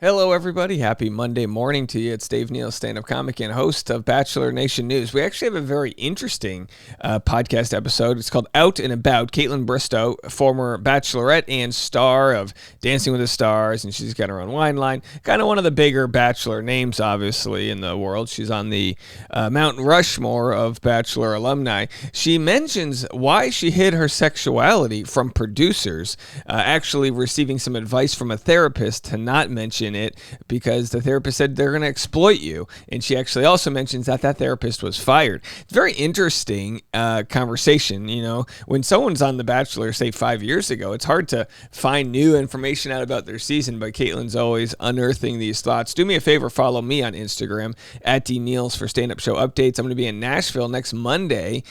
Hello, everybody. Happy Monday morning to you. It's Dave Neal, stand-up comic and host of Bachelor Nation News. We actually have a very interesting podcast episode. It's called Out and About. Kaitlyn Bristowe, former Bachelorette and star of Dancing with the Stars, and she's got her own wine line. Kind of one of the bigger Bachelor names, obviously, in the world. She's on the Mount Rushmore of Bachelor alumni. She mentions why she hid her sexuality from producers, actually receiving some advice from a therapist to not mention it because the therapist said they're going to exploit you. And she actually also mentions that therapist was fired. It's a very interesting conversation. You know, when someone's on The Bachelor, say 5 years ago, it's hard to find new information out about their season, but Kaitlyn's always unearthing these thoughts. Do me a favor, follow me on Instagram at DNeals for stand-up show updates. I'm going to be in Nashville next Monday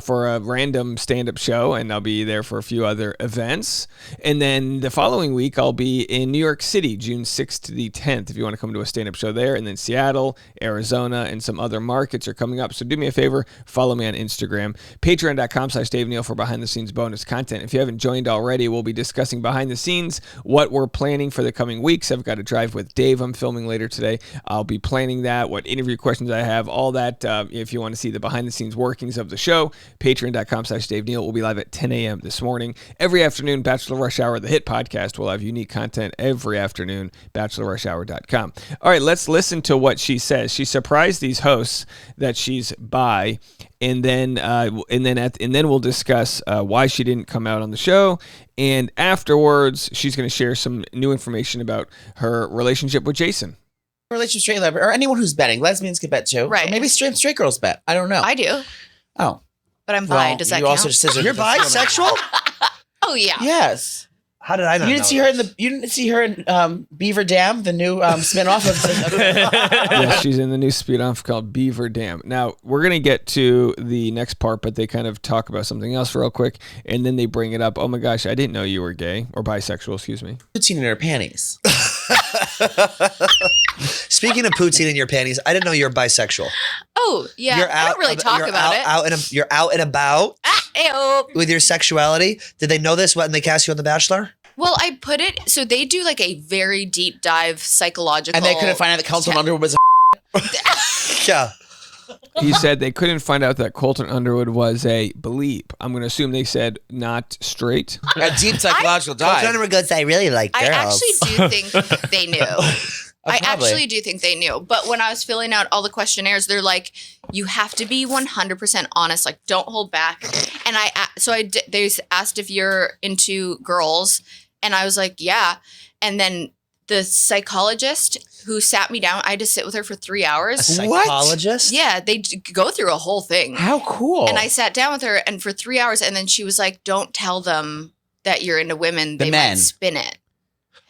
for a random stand-up show, and I'll be there for a few other events. And then the following week, I'll be in New York City, June 6th to the 10th, if you want to come to a stand-up show there. And then Seattle, Arizona, and some other markets are coming up. So do me a favor, follow me on Instagram. Patreon.com/Dave Neal for behind-the-scenes bonus content. If you haven't joined already, we'll be discussing behind the scenes, what we're planning for the coming weeks. I've got a drive with Dave I'm filming later today. I'll be planning that, what interview questions I have, all that. If you want to see the behind-the-scenes workings of the show, patreon.com/Dave Neal. We'll be live at 10 a.m. this morning. Every afternoon, Bachelor Rush Hour, the hit podcast, will have unique content every afternoon, bachelorrushhour.com. All right, let's listen to what she says. She surprised these hosts that she's bi, and then we'll discuss why she didn't come out on the show. And afterwards, she's going to share some new information about her relationship with Jason. Relationship straight love, or anyone who's betting. Lesbians can bet too. Right. Or maybe straight girls bet. I don't know. I do. Oh. But I'm bi. Does that you count? also just said You're bisexual? Oh, yeah. Yes. How did I not You know didn't see her you didn't see her in Beaver Dam, the new spinoff of Yeah, she's in the new spin-off called Beaver Dam. Now, we're going to get to the next part, but they kind of talk about something else real quick, and then they bring it up. Oh my gosh, I didn't know you were gay, or bisexual, excuse me. poutine in her panties. Speaking of poutine in your panties, I didn't know you're bisexual. Oh, yeah. You're I don't really talk about it. You're out and about Ayo. with your sexuality. Did they know this when they cast you on The Bachelor? Well, I put it, so they do like a very deep dive psychological. And they couldn't find out that Colton Underwood was Yeah. He said they couldn't find out that Colton Underwood was a bleep. I'm going to assume they said not straight. a deep psychological dive. Underwood goes, I really like girls. I actually do think they knew. I probably. actually do think they knew. But when I was filling out all the questionnaires, they're like, you have to be 100% honest. Like, don't hold back. And they asked if you're into girls. And I was like, yeah. And then the psychologist who sat me down, I had to sit with her for 3 hours. A psychologist? Yeah, they go through a whole thing. How cool. And I sat down with her and for 3 hours. And then she was like, don't tell them that you're into women. They men. might spin it.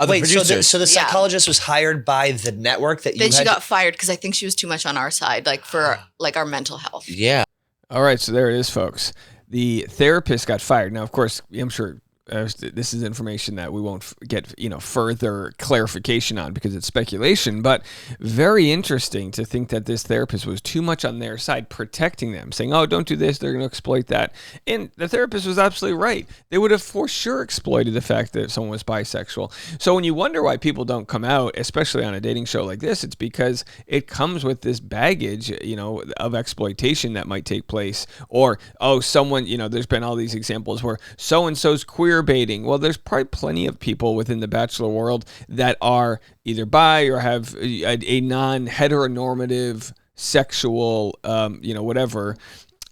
Wait, so producers. the psychologist was hired by the network that you Then had she got fired because I think she was too much on our side, like for like our mental health. Yeah. All right, so there it is, folks. The therapist got fired. Now, of course, I'm sure this is information that we won't get, further clarification on because it's speculation, but very interesting to think that this therapist was too much on their side, protecting them, saying, oh, don't do this, they're going to exploit that. And the therapist was absolutely right. They would have for sure exploited the fact that someone was bisexual. So when you wonder why people don't come out, especially on a dating show like this, it's because it comes with this baggage, of exploitation that might take place. Or, someone, there's been all these examples where so-and-so's queer baiting. Well, there's probably plenty of people within the Bachelor world that are either bi or have a non-heteronormative sexual, whatever.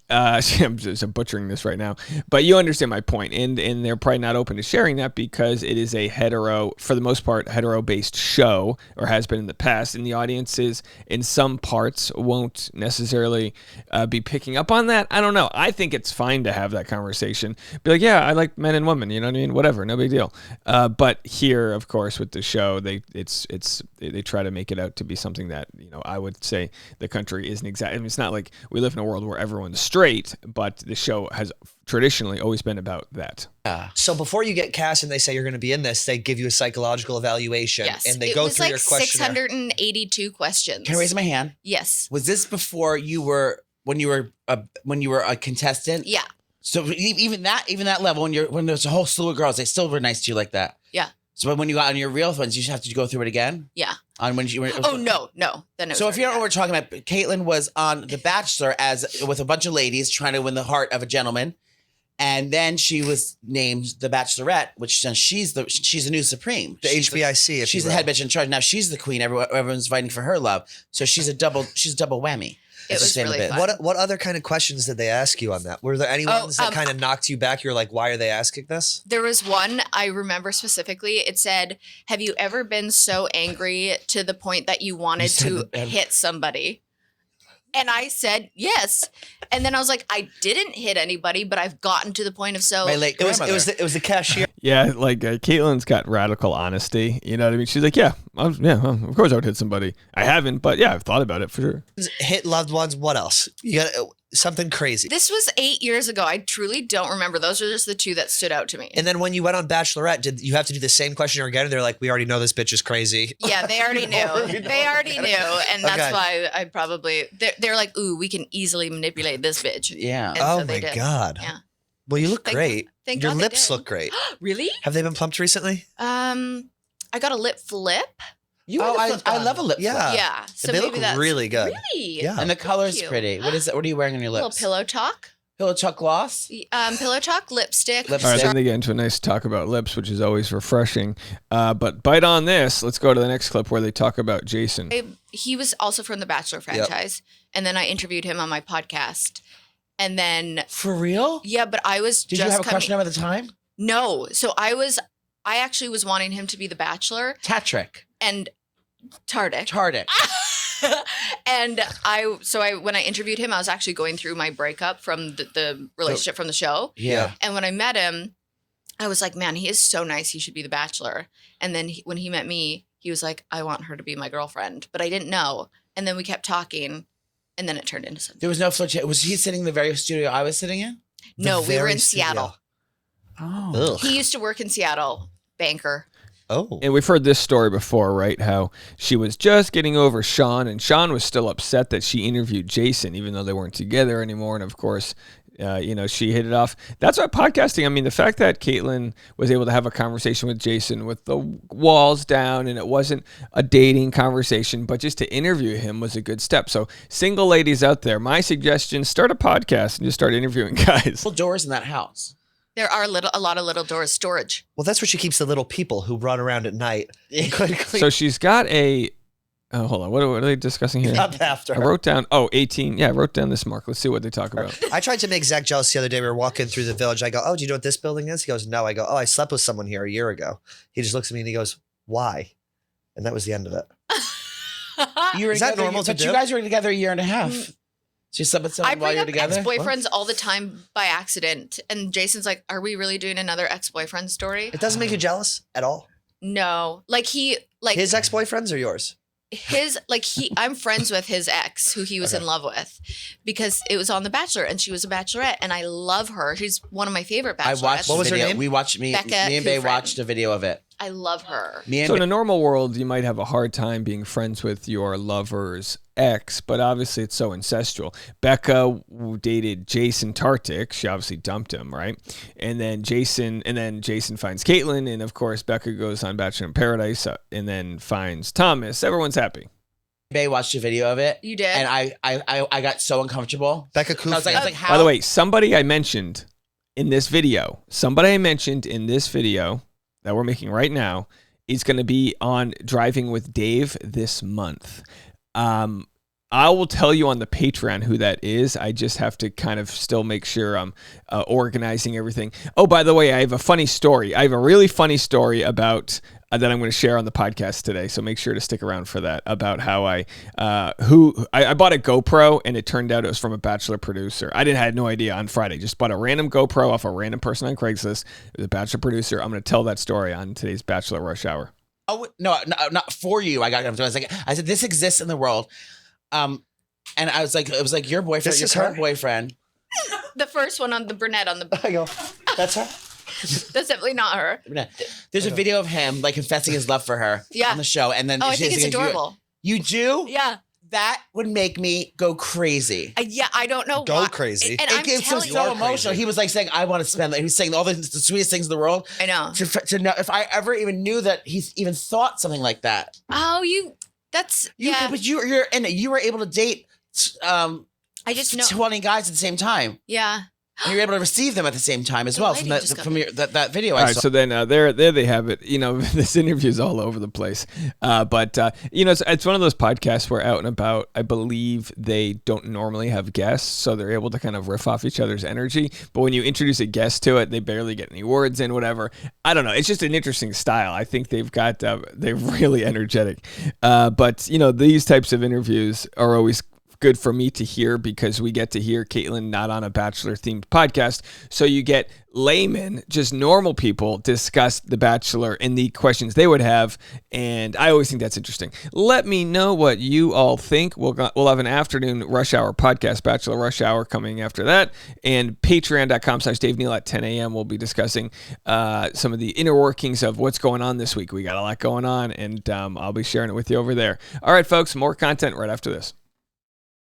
I'm just butchering this right now, but you understand my point. And they're probably not open to sharing that because it is a for the most part, hetero-based show, or has been in the past. And the audiences in some parts won't necessarily be picking up on that. I don't know. I think it's fine to have that conversation. Be like, yeah, I like men and women. You know what I mean? Whatever, no big deal. But here, of course, with the show, they try to make it out to be something that, I would say the country isn't exactly. I mean, it's not like we live in a world where everyone's straight, but the show has traditionally always been about that. So before you get cast and they say you're going to be in this, they give you a psychological evaluation. Yes. And they go through your questionnaire. 682 questions. Can I raise my hand? Yes. Was this before you were when you were a contestant? Yeah. So even that level when there's a whole slew of girls, they still were nice to you like that. Yeah. So when you got on your real ones, you just have to go through it again? Yeah. On when you were. Oh, no. Then it was So if you don't know already what we're talking about, Kaitlyn was on The Bachelor with a bunch of ladies trying to win the heart of a gentleman. And then she was named the Bachelorette, which she's the new supreme. The HBIC. She's the head bitch in charge. Now she's the queen. Everyone's fighting for her love. So she's a double whammy. It was really fun. What other kind of questions did they ask you on that? Were there any ones that kind of knocked you back? You're like, why are they asking this? There was one I remember specifically. It said, "Have you ever been so angry to the point that you wanted to hit somebody?" And I said, yes. And then I was like, I didn't hit anybody, but I've gotten to the point of My late grandmother. It was the cashier. Yeah, like Caitlyn's got radical honesty. You know what I mean? She's like, yeah, of course I would hit somebody. I haven't, but yeah, I've thought about it for sure. Hit loved ones. What else? You got something crazy. This was 8 years ago. I truly don't remember. Those are just the two that stood out to me. And then when you went on Bachelorette, did you have to do the same questionnaire again? And they're like, we already know this bitch is crazy. Yeah, they already knew. They already knew. And that's why I probably, they're like, ooh, we can easily manipulate this bitch. Yeah. And Oh so my they did. God. Yeah. Well, you look great. Thank Your God they lips did. look great. Really? Have they been plumped recently? I got a lip flip. I love a lip flip. Yeah. So they maybe look that's really good. Really? Yeah. And the color's Cute. pretty. What is that? What are you wearing on your A little lips? pillow talk. Pillow talk gloss? Pillow talk, lipstick. All right, then they get into a nice talk about lips, which is always refreshing. But bite on this. Let's go to the next clip where they talk about Jason. He was also from the Bachelor franchise. And then I interviewed him on my podcast. And then, For real? yeah, but I was Did just you have a crush on him at the time? No. So I actually was wanting him to be the Bachelor Tatrick. and Tardik. Tardik. And when I interviewed him, I was actually going through my breakup from the relationship from the show. Yeah. And when I met him, I was like, man, he is so nice. He should be the Bachelor. And then when he met me, he was like, I want her to be my girlfriend. But I didn't know. And then we kept talking. And then it turned into something. There was no flirtation. Was he sitting in the very studio I was sitting in? No, we were in Seattle. Oh. Ugh. He used to work in Seattle, banker. Oh. And we've heard this story before, right? How she was just getting over Sean, and Sean was still upset that she interviewed Jason, even though they weren't together anymore. And of course, she hit it off. That's why podcasting, I mean, the fact that Kaitlyn was able to have a conversation with Jason with the walls down, and it wasn't a dating conversation, but just to interview him was a good step. So single ladies out there, my suggestion, start a podcast and just start interviewing guys. Doors in that house. There are a lot of little doors storage. Well, that's where she keeps the little people who run around at night. So she's got a, hold on, what are they discussing here? Up after I her. wrote down, 18. Yeah, I wrote down this mark. Let's see what they talk about. I tried to make Zach jealous the other day. We were walking through the village. I go, oh, do you know what this building is? He goes, no. I go, oh, I slept with someone here a year ago. He just looks at me and he goes, why? And that was the end of it. You were Is that together, normal to but do? you guys were together a year and a half. She slept with I someone while bring you were up together? ex-boyfriends all the time by accident. And Jason's like, are we really doing another ex-boyfriend story? It doesn't make you jealous at all. No. His ex-boyfriends or yours? I'm friends with his ex who he was in love with because it was on The Bachelor and she was a bachelorette and I love her. She's one of my favorite bachelorettes. I watched What was her video. name? We watched, me Becca and Bae Kufrin. watched a video of it. I love her. Me and So in Bae- a normal world, you might have a hard time being friends with your lover's ex, but obviously it's so ancestral. Becca dated Jason Tartik. She obviously dumped him, right? And then Jason finds Kaitlyn, and of course Becca goes on Bachelor in Paradise, and then finds Thomas. Everyone's happy. Bae watched a video of it. You did? And I got so uncomfortable. Becca I Kufrin. was like, how? By the way, somebody I mentioned in this video that we're making right now is going to be on Driving with Dave this month. I will tell you on the Patreon who that is. I just have to kind of still make sure I'm organizing everything. Oh, by the way, I have a funny story. I have a really funny story about that I'm going to share on the podcast today. So make sure to stick around for that, about how I bought a GoPro and it turned out it was from a Bachelor producer. I had no idea on Friday. Just bought a random GoPro off a random person on Craigslist. It was a Bachelor producer. I'm going to tell that story on today's Bachelor Rush Hour. Oh, no, not for you. I said, this exists in the world. And I was like, it was like your boyfriend, This your is current her? boyfriend. The first one on the brunette on the. I go, that's her? That's definitely not her. There's a video of him like confessing his love for her Yeah. on the show. And then Oh, I think it's adorable. You do? Yeah. That would make me go crazy. Yeah, I don't know Go why. crazy. And It I'm gets him telling so you, emotional. crazy. He was like saying, "I want to spend." He was saying all the sweetest things in the world. I know. To know if I ever even knew that he's even thought something like that. Oh, that's yeah. But you're and you were able to date I just know. 20 guys at the same time. Yeah. And you're able to receive them at the same time as The well lighting from just got that video All I right, saw. so then there they have it. You know, this interview is all over the place. But you know, it's one of those podcasts where out and about, I believe they don't normally have guests, so they're able to kind of riff off each other's energy. But when you introduce a guest to it, they barely get any words in, whatever. I don't know. It's just an interesting style. I think they've got they're really energetic. But you know, these types of interviews are always good for me to hear because we get to hear Kaitlyn not on a Bachelor themed podcast. So you get laymen, just normal people, discuss The Bachelor and the questions they would have. And I always think that's interesting. Let me know what you all think. We'll have an afternoon rush hour podcast, Bachelor Rush Hour, coming after that. And patreon.com/Dave Neal at 10 a.m. We'll be discussing some of the inner workings of what's going on this week. We got a lot going on, and I'll be sharing it with you over there. All right, folks, more content right after this.